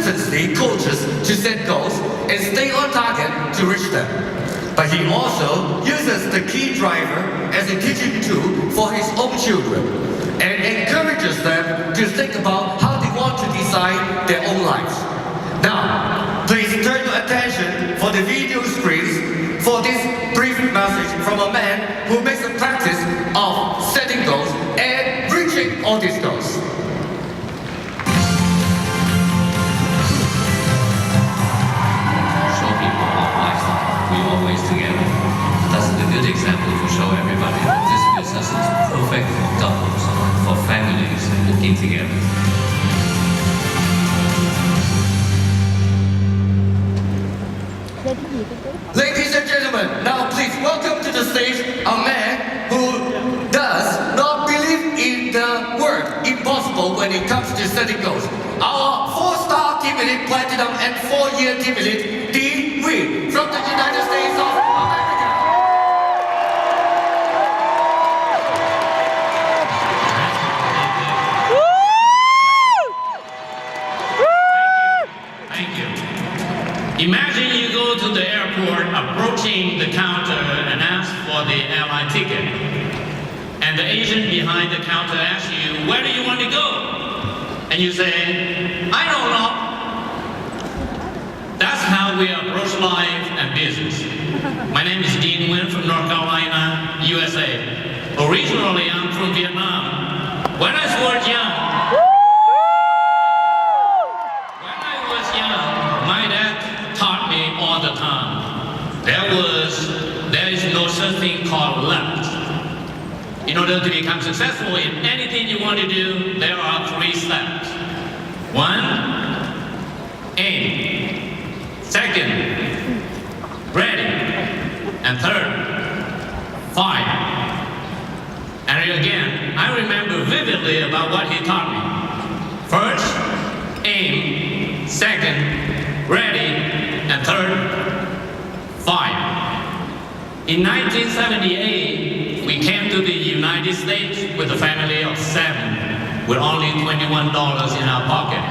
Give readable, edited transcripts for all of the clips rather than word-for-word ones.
constantly coaches to set goals and stay on target to reach them. But he also uses the key driver as a teaching tool for his own children and encourages them to think about how they want to design their own lives. Now, please turn your attention for the video screens for this brief message from a man who makes a practice of setting goals and reaching all these goals. Show people our lifestyle. We always together. That's a good example to show everybody that this business is perfect for couples, for families working together. Ladies and gentlemen, now please welcome to the stage a man who does not believe in the word impossible when it comes to setting goals. Our 4-star team elite platinum and 4-year team elite, Nguyen from the United States of America. Thank you. Imagine you go to the airport, approaching the counter and ask for the airline ticket. And the agent behind the counter asks you, where do you want to go? And you say, I don't know. That's how we approach life and business. My name is Nguyen from North Carolina, USA. Originally, I'm from Vietnam. When I was young, my dad taught me all the time. There is no such thing called luck. In order to become successful in anything you want to do, there are 3 steps. 1, aim. 2nd, ready. And 3rd, fight. And again, I remember vividly about what he taught me. 1st, aim. 2nd, ready. And 3rd, fight. In 1978, we came to the United States with a family of 7, with only $21 in our pocket.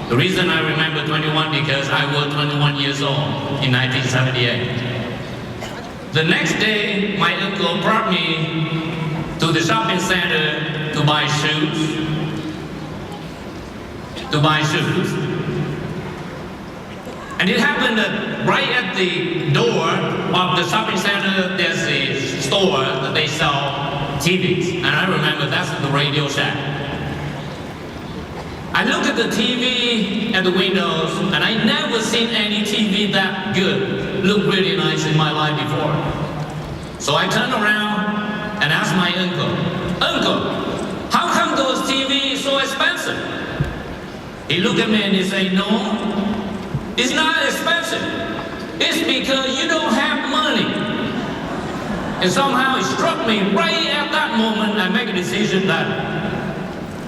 The reason I remember 21 because I was 21 years old in 1978. The next day, my uncle brought me to the shopping center to buy shoes. And it happened that right at the door of the shopping center, there's a store that they sell TVs. And I remember that's the Radio Shack. I looked at the TV at the windows, and I never seen any TV that good, look really nice in my life before. So I turned around and asked my uncle, Uncle, how come those TVs so expensive? He looked at me and he said, no, it's not expensive. It's because you don't have money. And somehow it struck me right at that moment. I make a decision that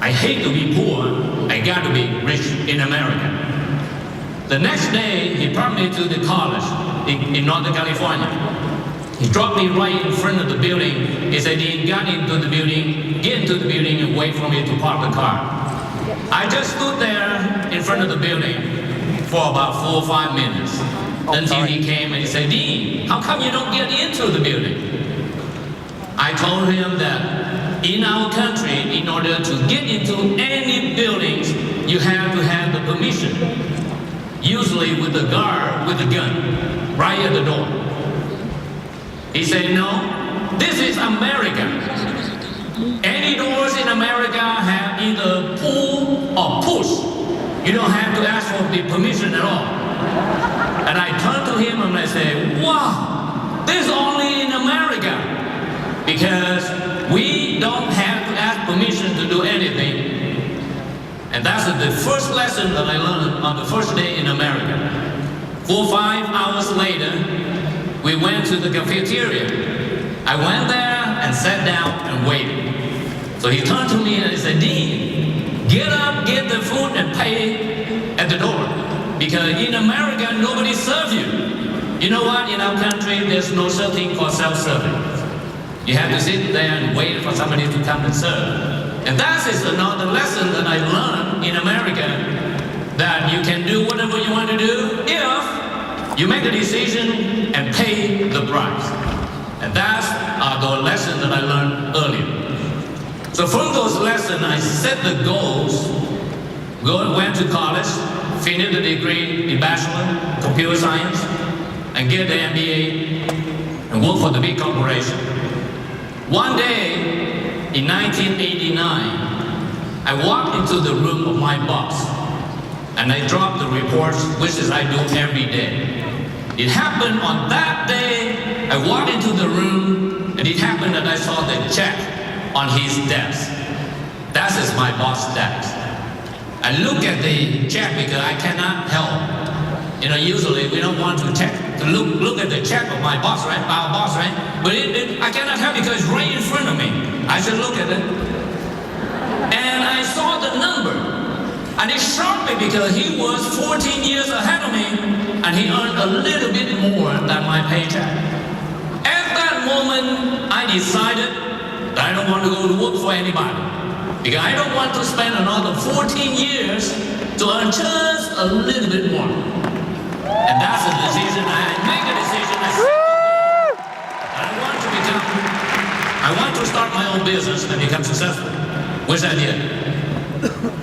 I hate to be poor. I got to be rich in America. The next day, he brought me to the college in Northern California. He dropped me right in front of the building. He said, Dean, get into the building and wait for me to park the car. I just stood there in front of the building for about 4 or 5 minutes. Then he came and he said, Dean, how come you don't get into the building? I told him that in our country, in order to get into any buildings, you have to have the permission. Usually with the guard with a gun, right at the door. He said, no, this is America. Any doors in America have either pull or push. You don't have to ask for the permission at all. And I turned to him and I said, wow, this is only in America. Because we don't have to ask permission to do anything. And that's the first lesson that I learned on the first day in America. 4 or 5 hours later, we went to the cafeteria. I went there and sat down and waited. So he turned to me and he said, Dean, get up, get the food and pay at the door. Because in America, nobody serves you. You know what? In our country, there's no such thing called self-serving. You have to sit there and wait for somebody to come and serve. And that is another lesson that I learned in America. that you can do whatever you want to do if you make a decision and pay the price. And that's the lesson that I learned earlier. So from those lessons, I set the goals, went to college, finished the degree in bachelor, computer science, and get the MBA, and work for the big corporation. One day, in 1989, I walked into the room of my boss, and I dropped the reports, which is I do every day. It happened on that day, I walked into the room, and it happened that I saw the check on his desk. That is my boss' desk. I look at the check because I cannot help. You know, usually we don't want to look at the check of my boss, right? Our boss, right? But I cannot help because it's right in front of me. I should look at it. And I saw the number. And it shocked me because he was 14 years ahead of me and he earned a little bit more than my paycheck. At that moment, I decided that I don't want to go to work for anybody. Because I don't want to spend another 14 years to earn just a little bit more. And that's a decision. I make a decision. I want to start my own business and become successful, which I did.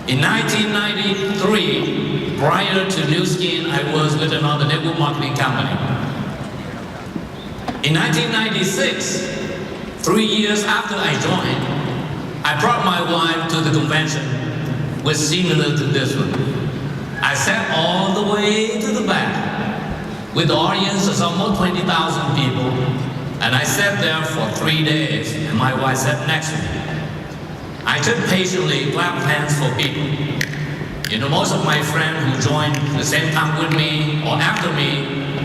In 1993, prior to New Skin, I was with another network marketing company. In 1996, 3 years after I joined, I brought my wife to the convention, which was similar to this one. I sat all the way to the back with the audience of almost 20,000 people, and I sat there for 3 days, and my wife sat next to me. I just patiently clapped hands for people. You know, most of my friends who joined the same time with me or after me,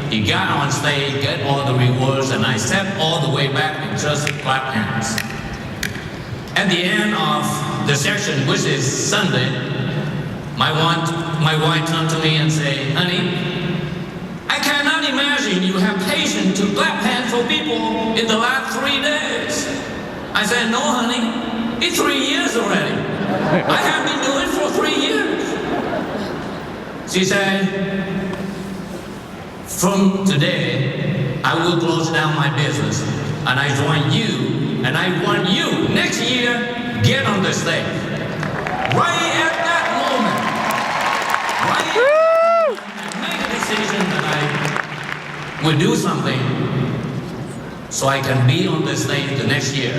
he got on stage, got all the rewards, and I sat all the way back and just clapped hands. At the end of the session, which is Sunday, my wife turned to me and said, "Honey, I cannot imagine you have patience to clap hands for people in the last 3 days." I said, "No, honey, it's 3 years already. I have been doing it for 3 years." She said, "From today, I will close down my business and I join you, and I want you next year get on the stage." Right at that moment, make a decision that I will do something so I can be on the stage the next year.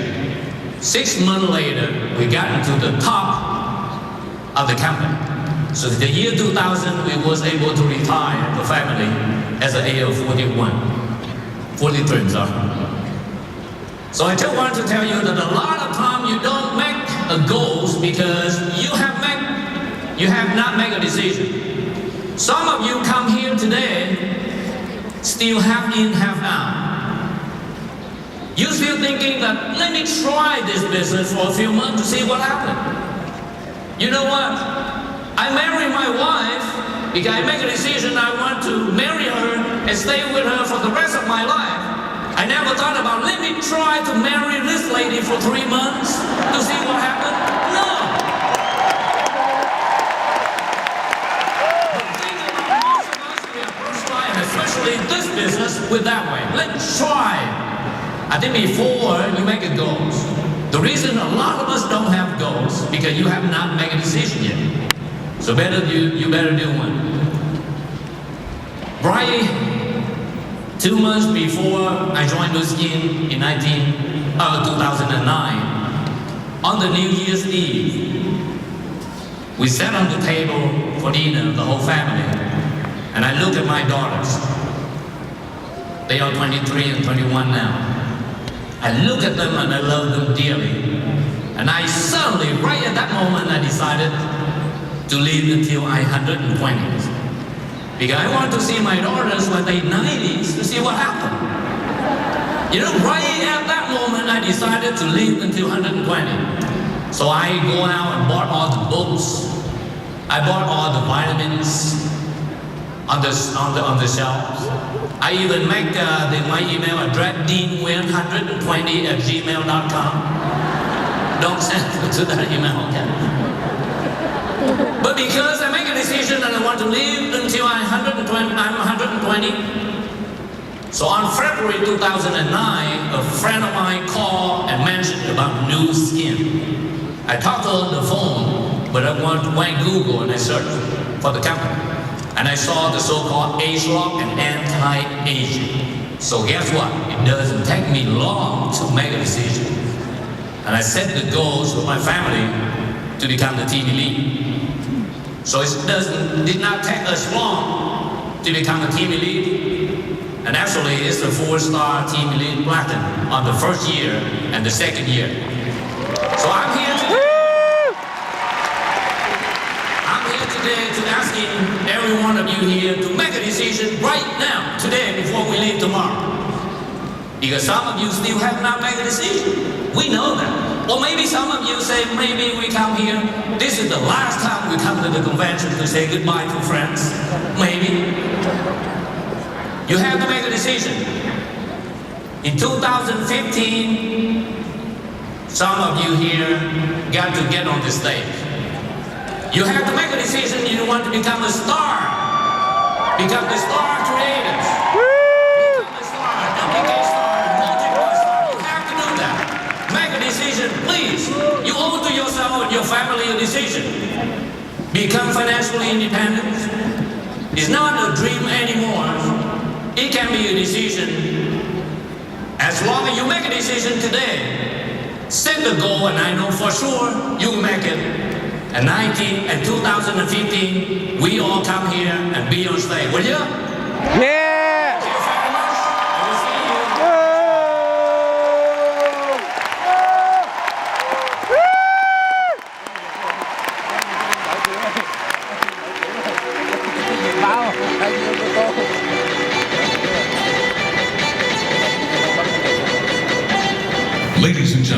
6 months later, we got into the top of the company. So the year 2000, we was able to retire the family as an age of 43, sorry. So I just want to tell you that a lot of time you don't make a goals because you have not made a decision. Some of you come here today still half in, half out. You're still thinking that, let me try this business for a few months to see what happens. You know what? I married my wife because I make a decision I want to marry her and stay with her for the rest of my life. I never thought about, let me try to marry this lady for 3 months to see what happens. No! The thing about most of us, we approach life, especially this business, with that way. Let's try. I think before you make a goals, the reason a lot of us don't have goals because you have not made a decision yet. So you better do one. Right 2 months before I joined New Skin in 2009, on the New Year's Eve, we sat on the table for dinner, the whole family, and I looked at my daughters. They are 23 and 21 now. I look at them and I love them dearly. And I suddenly, right at that moment, I decided to live until I'm 120. Because I want to see my daughters when they're 90s to see what happened. You know, right at that moment, I decided to live until 120. So I go out and bought all the books. I bought all the vitamins on the shelves. I even make my email address deanwin120@gmail.com. Don't send it to that email, okay? But because I make a decision decision that I want to live until I'm 120. So on February 2009, a friend of mine called and mentioned about new skin. I talked to her on the phone, but I went Google and I searched for the company. And I saw the so-called age lock and anti-aging. So guess what? It doesn't take me long to make a decision. And I set the goals with my family to become the team elite. So it did not take us long to become a team elite. And actually, it's the 4-star team elite platinum on the first year and the second year. So I'm here today to asking every one of you here to make a decision right now, today, before we leave tomorrow. Because some of you still have not made a decision. We know that. Or maybe some of you say, maybe we come here, this is the last time we come to the convention to say goodbye to friends. Maybe. You have to make a decision. In 2015, some of you here got to get on the stage. You have to make a decision. You want to become a star. Become the star creators. Become a star, WK star, multiple star. You have to do that. Make a decision, please. You owe to yourself and your family a decision. Become financially independent. It's not a dream anymore. It can be a decision. As long as you make a decision today, set the goal, and I know for sure you'll make it. And 2015, we all come here and be on stage. Will you? Yeah! Thank you very much. I will see you. Bao, bao nhiêu cô tô. Ladies and gentlemen.